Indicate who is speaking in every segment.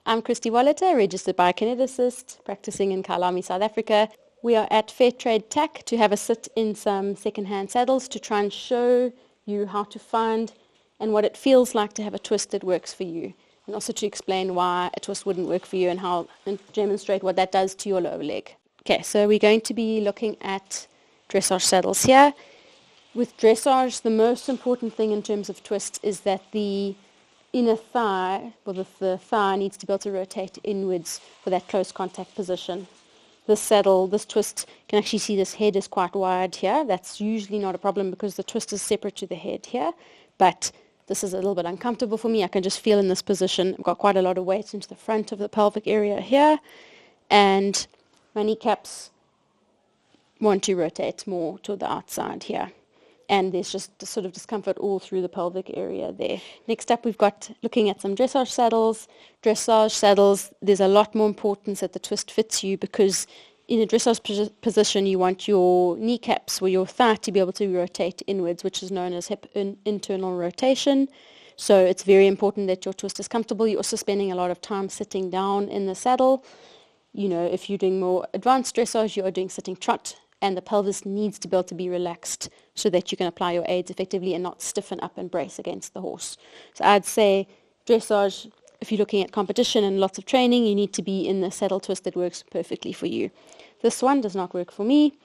Speaker 1: I'm Christy Walliter, registered biokineticist, practicing in Kailami, South Africa. We are at Fair Trade TAC to have a sit in some second-hand saddles to try and show you how to find and what it feels like to have a twist that works for you, and also to explain why a twist wouldn't work for you and demonstrate what that does to your lower leg. Okay, so we're going to be looking at dressage saddles here. With dressage, the most important thing in terms of twists is that the inner thigh, or the thigh, needs to be able to rotate inwards for that close contact position. This saddle, this twist, you can actually see this head is quite wide here. That's usually not a problem because the twist is separate to the head here, but this is a little bit uncomfortable for me. I can just feel in this position I've got quite a lot of weight into the front of the pelvic area here, and my kneecaps want to rotate more to the outside here. And there's just a sort of discomfort all through the pelvic area there. Next up, we've got looking at some dressage saddles. Dressage saddles, there's a lot more importance that the twist fits you, because in a dressage position, you want your kneecaps or your thigh to be able to rotate inwards, which is known as hip internal rotation. So it's very important that your twist is comfortable. You're also spending a lot of time sitting down in the saddle. You know, if you're doing more advanced dressage, you are doing sitting trot, and the pelvis needs to be able to be relaxed so that you can apply your aids effectively and not stiffen up and brace against the horse. So I'd say dressage, if you're looking at competition and lots of training, you need to be in the saddle twist that works perfectly for you. This one does not work for me.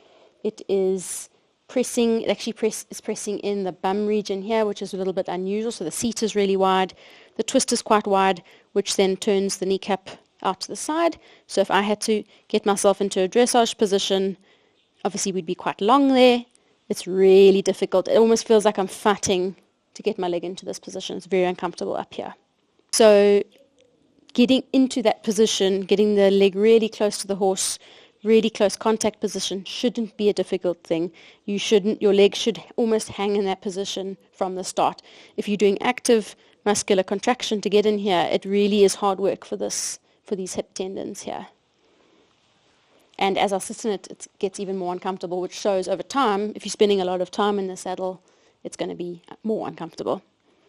Speaker 1: It is pressing, it actually is pressing in the bum region here, which is a little bit unusual. So the seat is really wide. The twist is quite wide, which then turns the kneecap out to the side. So if I had to get myself into a dressage position, obviously we'd be quite long there. It's really difficult. It almost feels like I'm fighting to get my leg into this position. It's very uncomfortable up here. So getting into that position, getting the leg really close to the horse, really close contact position shouldn't be a difficult thing. Your leg should almost hang in that position from the start. If you're doing active muscular contraction to get in here, it really is hard work for these hip tendons here. And as I sit in it, it gets even more uncomfortable, which shows over time, if you're spending a lot of time in the saddle, it's going to be more uncomfortable.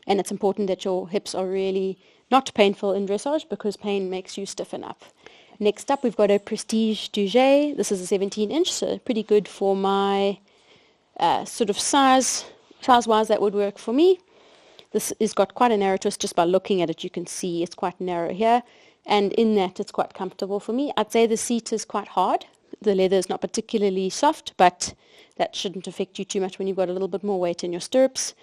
Speaker 1: And it's important that your hips are really not painful in dressage, because pain makes you stiffen up. Next up, we've got a Prestige Duget. This is a 17-inch, so pretty good for my sort of size-wise that would work for me. This has got quite a narrow twist. Just by looking at it, you can see it's quite narrow here. And in that, it's quite comfortable for me. I'd say the seat is quite hard. The leather is not particularly soft, but that shouldn't affect you too much when you've got a little bit more weight in your stirrups.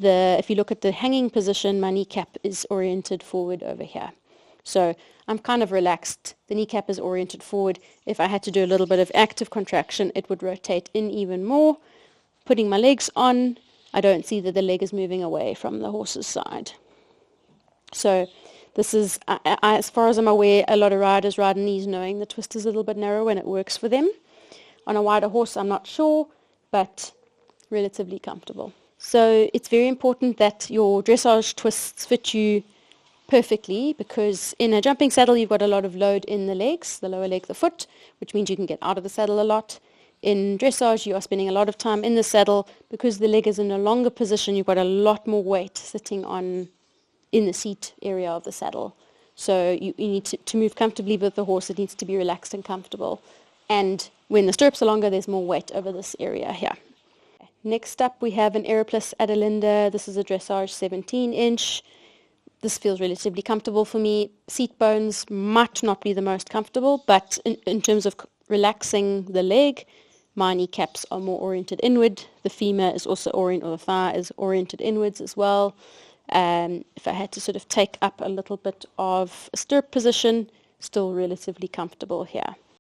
Speaker 1: If you look at the hanging position, my kneecap is oriented forward over here. So I'm kind of relaxed. The kneecap is oriented forward. If I had to do a little bit of active contraction, it would rotate in even more. Putting my legs on, I don't see that the leg is moving away from the horse's side. So this is, as far as I'm aware, a lot of riders ride knees knowing the twist is a little bit narrow and it works for them. On a wider horse, I'm not sure, but relatively comfortable. So it's very important that your dressage twists fit you perfectly, because in a jumping saddle, you've got a lot of load in the legs, the lower leg, the foot, which means you can get out of the saddle a lot. In dressage, you are spending a lot of time in the saddle. Because the leg is in a longer position, you've got a lot more weight sitting in the seat area of the saddle. So you need to move comfortably with the horse. It needs to be relaxed and comfortable. And when the stirrups are longer, there's more weight over this area here. Next up, we have an Aeroplus Adelinda. This is a dressage 17-inch. This feels relatively comfortable for me. Seat bones might not be the most comfortable, but in terms of relaxing the leg, my kneecaps are more oriented inward. The femur is also the thigh is oriented inwards as well. If I had to sort of take up a little bit of a stirrup position, still relatively comfortable here.